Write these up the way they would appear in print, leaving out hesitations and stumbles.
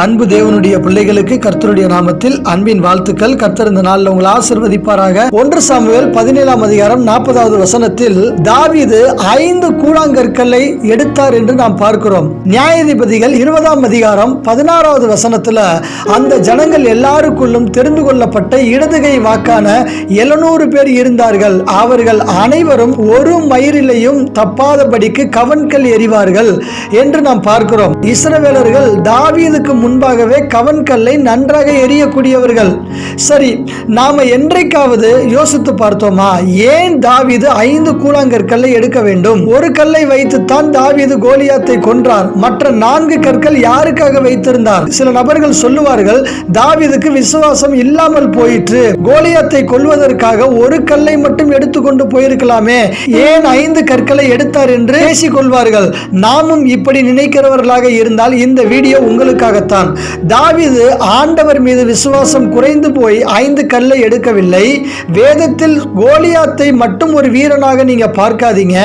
அன்பு தேவனுடைய பிள்ளைகளுக்கு கர்த்தருடைய நாமத்தில் அன்பின் வாழ்த்துக்கள். கர்த்தர் இந்த நாளில் உங்களை ஆசீர்வதிப்பாராக. 1 சாமுவேல் 17ஆம் அதிகாரம் 40வது வசனத்தில் தாவீது 5 கூழாங்கற்களை எடுத்தார் என்று நாம் பார்க்கிறோம். நியாயாதிபதிகள் 20ஆம் அதிகாரம் 16வது வசனத்தில் அந்த ஜனங்கள் எல்லாருக்குள்ளும் தெரிந்து கொள்ளப்பட்ட இடதுகை வாக்கான 700 பேர் இருந்தார்கள். அவர்கள் அனைவரும் ஒரு மயிரிலையும் தப்பாதபடிக்கு கவன்கள் எறிவார்கள் என்று நாம் பார்க்கிறோம். இஸ்ரவேலர்கள் தாவீதுக்கு முன்பாகவே கவன்கல்லை நன்றாக எரியக்கூடியவர்கள். சரி, நாம என்றைக்காவது யோசித்து பார்த்தோமா, ஏன் தாவீது 5 கூழாங்கற்களை எடுக்க வேண்டும்? ஒரு கல்லை வைத்துத்தான் தாவீது கோலியாத்தை கொன்றார். மற்ற 4 கற்கள் யாருக்காக வைத்திருந்தார்? சில நபர்கள் சொல்லுவார்கள், தாவீதுக்கு விசுவாசம் இல்லாமல் போயிற்று, கோலியாத்தை கொல்வதற்காக ஒரு கல்லை மட்டும் எடுத்துக்கொண்டு போயிருக்கலாமே, ஏன் 5 கற்களை எடுத்தார் என்று பேசிக் கொள்வார்கள். நாமும் இப்படி நினைக்கிறவர்களாக இருந்தால் இந்த வீடியோ உங்களுக்காகத்தான். தாவீது ஆண்டவர் மீது விசுவாசம் குறைந்து போய் 5 கல்லை எடுக்கவில்லை. வேதத்தில் கோலியாத்தை மட்டும் ஒரு வீரனாக நீங்க பார்க்காதீங்க.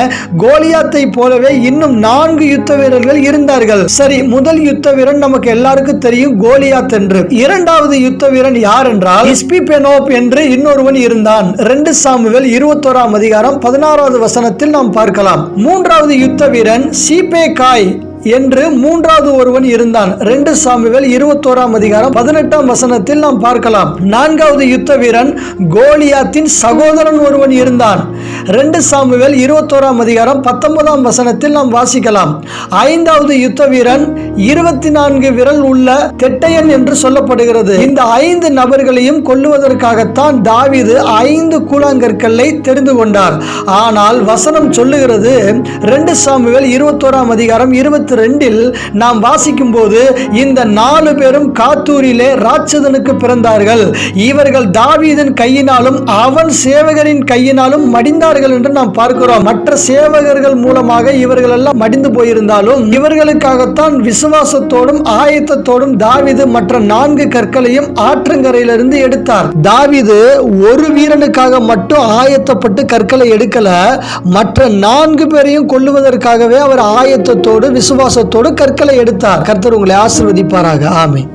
கோலியாத்தை போலவே இன்னும் 4 யுத்த வீரர்கள் இருந்தார்கள். சரி, முதல் யுத்த வீரன் நமக்கு எல்லாருக்கும் தெரியும், கோலியாத் என்று. இரண்டாவது யுத்த வீரன் யார் என்றால் இஸ்பிபெனோப் என்று இன்னொருவன் இருந்தான். 2 சாமுவேல் 21ஆம் அதிகாரம் 16வது வசனத்தில் நாம் பார்க்கலாம். மூன்றாவது யுத்த வீரன் சீபேகாய் என்று மூன்றாவது ஒருவன் இருந்தான். 2 சாமுவேல் 21ஆம் அதிகாரம் 18ஆம் வசனத்தில் நாம் பார்க்கலாம். நான்காவது யுத்த வீரன் கோலியாத்தின் சகோதரன் ஒருவன் இருந்தான். 2 சாமுவேல் 21ஆம் அதிகாரம் 19ஆம் வசனத்தில் நாம் வாசிக்கலாம். ஐந்தாவது யுத்த வீரன் 24 விரல் உள்ள தெட்டையன் என்று சொல்லப்படுகிறது. இந்த 5 நபர்களையும் கொல்லுவதற்காகத்தான் தாவீது 5 கூழாங்கற்களை தெரிந்து கொண்டார். ஆனால் வசனம் சொல்லுகிறது, 2 சாமுவேல் 21ஆம் அதிகாரம் 22 நாம் வாசிக்கும் போது, இந்த 4 பேரும் காத்தூரிலே ராட்சதனுக்கு பிறந்தார்கள். இவர்கள் தாவீதின் கையினாலும் அவன் சேவகரின் கையினாலும் மடிந்தார்கள் என்று நாம் பார்க்கிறோம். மற்ற சேவகர்கள் மூலமாக இவர்கள் எல்லாம் மடிந்து போயிருந்தாலும் இவர்களுக்காகத்தான் விசுவாசத்தோடும் ஆயத்தத்தோடும் தாவீது மற்ற 4 கற்களையும் ஆற்றங்கரையிலிருந்து எடுத்தார். தாவீது ஒரு வீரனுக்காக மட்டும் ஆயத்தப்பட்டு கற்களை எடுக்கல, மற்ற 4 பேரையும் கொல்லுவதற்காகவே அவர் ஆயத்தத்தோடு விசுவாசத்தோடு கற்களை எடுத்தார். கர்த்தர் உங்களை ஆசீர்வதிப்பாராக. ஆமென்.